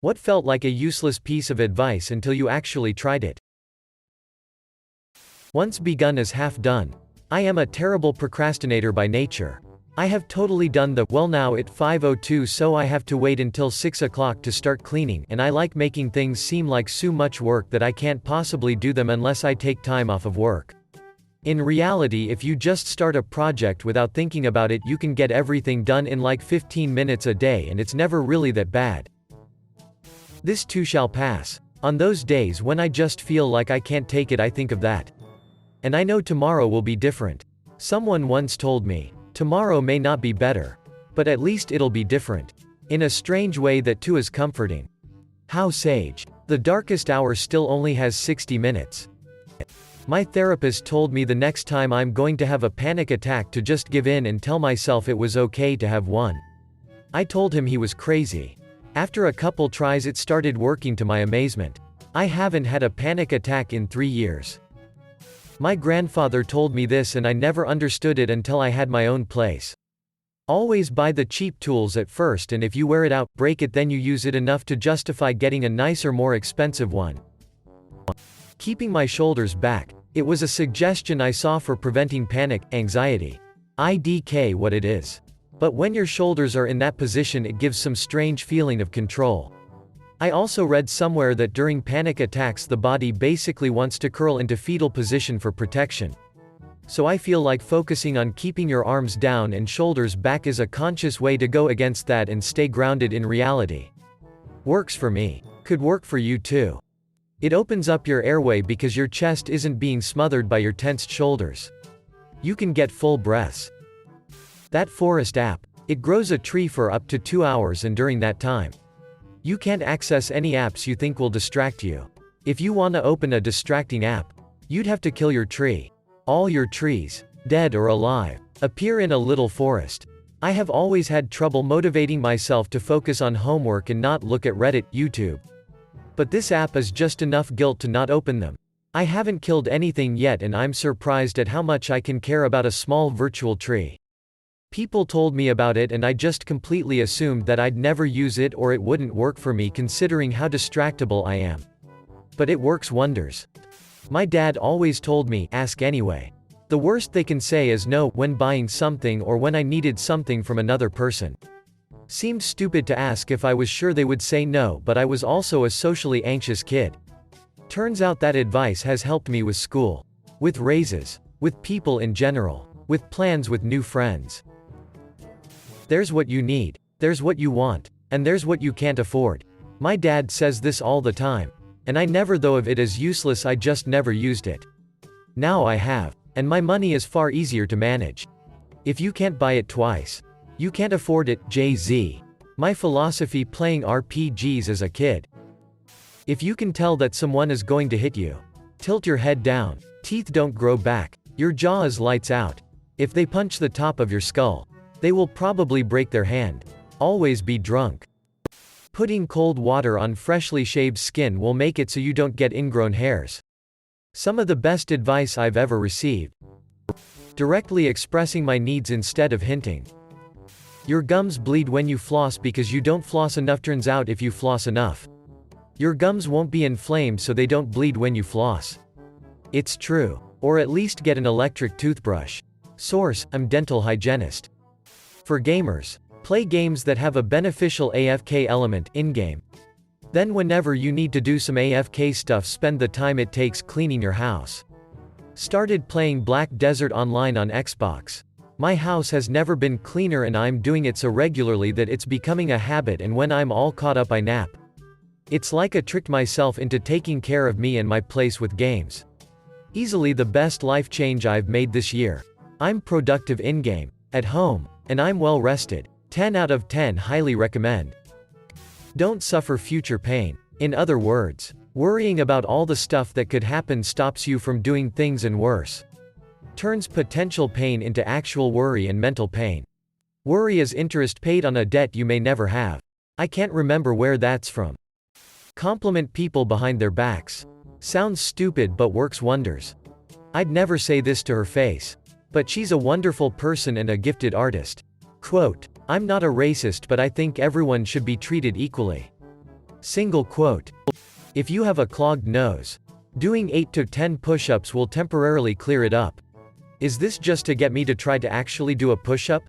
What felt like a useless piece of advice until you actually tried it? Once begun is half done. I am a terrible procrastinator by nature. I have totally done the, well now at 5:02 so I have to wait until 6 o'clock to start cleaning, and I like making things seem like so much work that I can't possibly do them unless I take time off of work. In reality, if you just start a project without thinking about it, you can get everything done in like 15 minutes a day, and it's never really that bad. This too shall pass. On those days when I just feel like I can't take it, I think of that. And I know tomorrow will be different. Someone once told me, tomorrow may not be better, but at least it'll be different. In a strange way that too is comforting. How sage. The darkest hour still only has 60 minutes. My therapist told me the next time I'm going to have a panic attack to just give in and tell myself it was okay to have one. I told him he was crazy. After a couple tries it started working to my amazement. I haven't had a panic attack in 3 years. My grandfather told me this and I never understood it until I had my own place. Always buy the cheap tools at first, and if you wear it out, break it, then you use it enough to justify getting a nicer, more expensive one. Keeping my shoulders back. It was a suggestion I saw for preventing panic, anxiety. IDK what it is. But when your shoulders are in that position it gives some strange feeling of control. I also read somewhere that during panic attacks the body basically wants to curl into fetal position for protection. So I feel like focusing on keeping your arms down and shoulders back is a conscious way to go against that and stay grounded in reality. Works for me. Could work for you too. It opens up your airway because your chest isn't being smothered by your tensed shoulders. You can get full breaths. That forest app. It grows a tree for up to 2 hours, and during that time, you can't access any apps you think will distract you. If you want to open a distracting app, you'd have to kill your tree. All your trees, dead or alive, appear in a little forest. I have always had trouble motivating myself to focus on homework and not look at Reddit, YouTube. But this app is just enough guilt to not open them. I haven't killed anything yet, and I'm surprised at how much I can care about a small virtual tree. People told me about it and I just completely assumed that I'd never use it or it wouldn't work for me, considering how distractible I am. But it works wonders. My dad always told me, ask anyway. The worst they can say is no when buying something or when I needed something from another person. Seemed stupid to ask if I was sure they would say no, but I was also a socially anxious kid. Turns out that advice has helped me with school, with raises, with people in general, with plans with new friends. There's what you need, there's what you want, and there's what you can't afford. My dad says this all the time, and I never thought of it as useless, I just never used it. Now I have, and my money is far easier to manage. If you can't buy it twice, you can't afford it. Jay-Z. My philosophy playing RPGs as a kid. If you can tell that someone is going to hit you, tilt your head down. Teeth don't grow back. Your jaw is lights out. If they punch the top of your skull, they will probably break their hand. Always be drunk. Putting cold water on freshly shaved skin will make it so you don't get ingrown hairs. Some of the best advice I've ever received. Directly expressing my needs instead of hinting. Your gums bleed when you floss because you don't floss enough. Turns out if you floss enough, your gums won't be inflamed so they don't bleed when you floss. It's true. Or at least get an electric toothbrush. Source, I'm dental hygienist. For gamers, play games that have a beneficial AFK element in-game. Then whenever you need to do some AFK stuff, spend the time it takes cleaning your house. Started playing Black Desert Online on Xbox. My house has never been cleaner and I'm doing it so regularly that it's becoming a habit, and when I'm all caught up I nap. It's like I tricked myself into taking care of me and my place with games. Easily the best life change I've made this year. I'm productive in-game, at home, and I'm well rested. 10 out of 10 highly recommend. Don't suffer future pain. In other words, worrying about all the stuff that could happen stops you from doing things, and worse, turns potential pain into actual worry and mental pain. Worry is interest paid on a debt you may never have. I can't remember where that's from. Compliment people behind their backs. Sounds stupid but works wonders. I'd never say this to her face, but she's a wonderful person and a gifted artist. Quote, I'm not a racist, but I think everyone should be treated equally. Single quote. If you have a clogged nose, doing 8 to 10 push-ups will temporarily clear it up. Is this just to get me to try to actually do a push-up?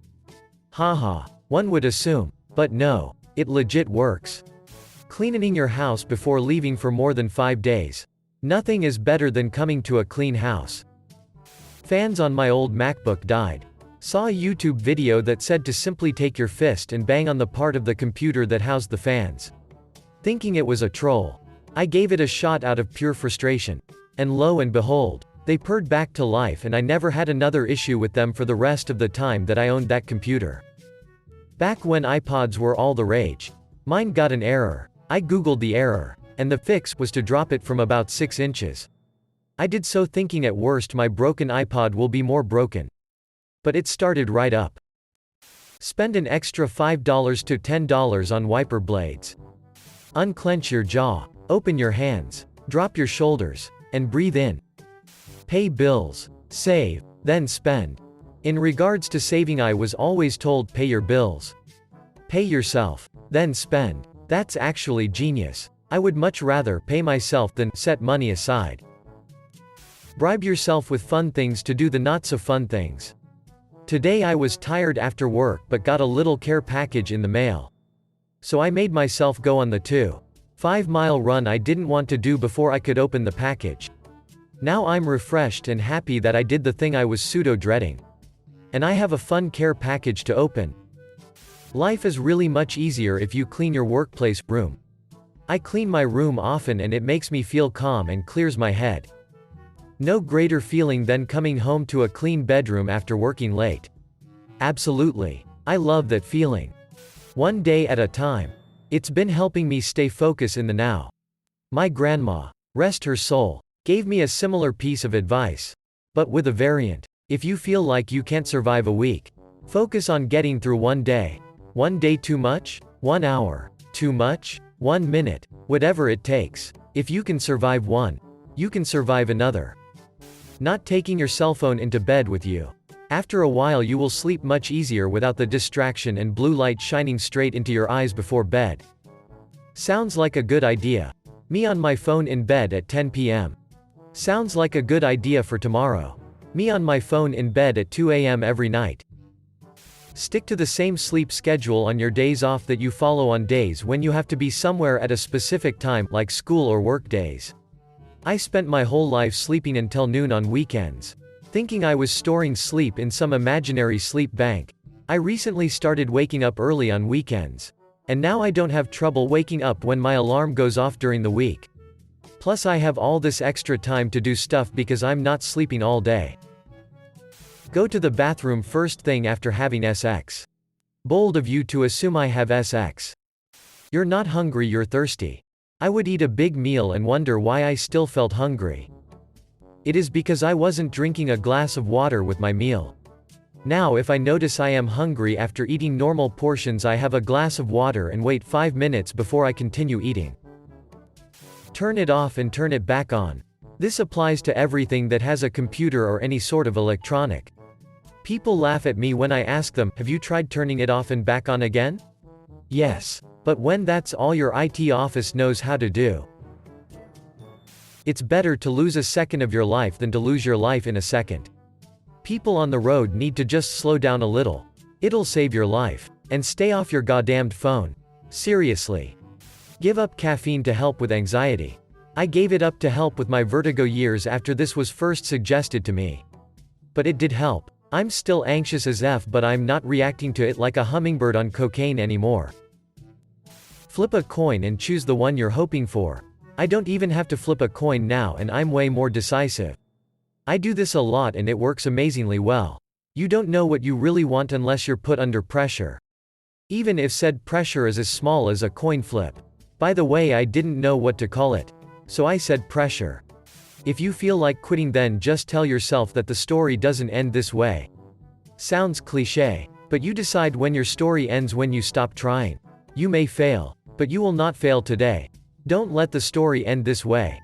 Haha, one would assume. But no, it legit works. Cleaning your house before leaving for more than 5 days. Nothing is better than coming to a clean house. Fans on my old MacBook died. Saw a YouTube video that said to simply take your fist and bang on the part of the computer that housed the fans. Thinking it was a troll, I gave it a shot out of pure frustration. And lo and behold, they purred back to life and I never had another issue with them for the rest of the time that I owned that computer. Back when iPods were all the rage, mine got an error. I googled the error, and the fix was to drop it from about 6 inches. I did so thinking at worst my broken iPod will be more broken. But it started right up. Spend an extra $5 to $10 on wiper blades. Unclench your jaw, open your hands, drop your shoulders, and breathe in. Pay bills, save, then spend. In regards to saving, I was always told pay your bills. Pay yourself, then spend. That's actually genius. I would much rather pay myself than set money aside. Bribe yourself with fun things to do the not so fun things. Today I was tired after work but got a little care package in the mail. So I made myself go on the 2.5-mile run I didn't want to do before I could open the package. Now I'm refreshed and happy that I did the thing I was pseudo-dreading. And I have a fun care package to open. Life is really much easier if you clean your workplace room. I clean my room often and it makes me feel calm and clears my head. No greater feeling than coming home to a clean bedroom after working late. Absolutely. I love that feeling. One day at a time. It's been helping me stay focused in the now. My grandma, rest her soul, gave me a similar piece of advice. But with a variant. If you feel like you can't survive a week, focus on getting through one day. One day too much? 1 hour. Too much? 1 minute. Whatever it takes. If you can survive one, you can survive another. Not taking your cell phone into bed with you. After a while you will sleep much easier without the distraction and blue light shining straight into your eyes before bed. Sounds like a good idea. Me on my phone in bed at 10 p.m. Sounds like a good idea for tomorrow. Me on my phone in bed at 2 a.m. every night. Stick to the same sleep schedule on your days off that you follow on days when you have to be somewhere at a specific time, like school or work days. I spent my whole life sleeping until noon on weekends, thinking I was storing sleep in some imaginary sleep bank. I recently started waking up early on weekends. And now I don't have trouble waking up when my alarm goes off during the week. Plus I have all this extra time to do stuff because I'm not sleeping all day. Go to the bathroom first thing after having sex. Bold of you to assume I have sex. You're not hungry, you're thirsty. I would eat a big meal and wonder why I still felt hungry. It is because I wasn't drinking a glass of water with my meal. Now if I notice I am hungry after eating normal portions, I have a glass of water and wait 5 minutes before I continue eating. Turn it off and turn it back on. This applies to everything that has a computer or any sort of electronic. People laugh at me when I ask them, have you tried turning it off and back on again? Yes. But when that's all your IT office knows how to do. It's better to lose a second of your life than to lose your life in a second. People on the road need to just slow down a little. It'll save your life. And stay off your goddamned phone. Seriously. Give up caffeine to help with anxiety. I gave it up to help with my vertigo years after this was first suggested to me. But it did help. I'm still anxious as F, but I'm not reacting to it like a hummingbird on cocaine anymore. Flip a coin and choose the one you're hoping for. I don't even have to flip a coin now and I'm way more decisive. I do this a lot and it works amazingly well. You don't know what you really want unless you're put under pressure. Even if said pressure is as small as a coin flip. By the way, I didn't know what to call it. So I said pressure. If you feel like quitting, then just tell yourself that the story doesn't end this way. Sounds cliché, but you decide when your story ends when you stop trying. You may fail, but you will not fail today. Don't let the story end this way.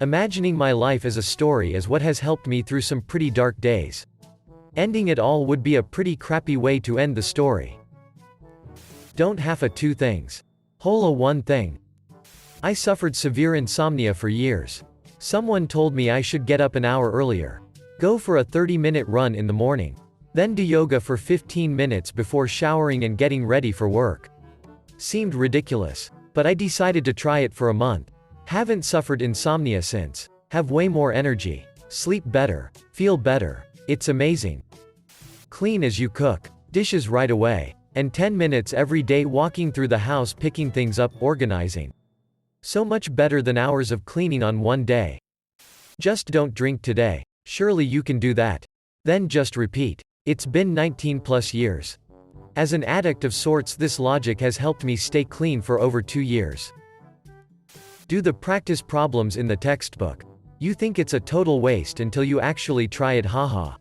Imagining my life as a story is what has helped me through some pretty dark days. Ending it all would be a pretty crappy way to end the story. Don't half a two things. Whole a one thing. I suffered severe insomnia for years. Someone told me I should get up an hour earlier. Go for a 30-minute run in the morning. Then do yoga for 15 minutes before showering and getting ready for work. Seemed ridiculous. But I decided to try it for a month. Haven't suffered insomnia since. Have way more energy. Sleep better. Feel better. It's amazing. Clean as you cook. Dishes right away. And 10 minutes every day walking through the house, picking things up, organizing. So much better than hours of cleaning on one day. Just don't drink today. Surely you can do that. Then just repeat. It's been 19+ years. As an addict of sorts, this logic has helped me stay clean for over 2 years. Do the practice problems in the textbook. You think it's a total waste until you actually try it, haha.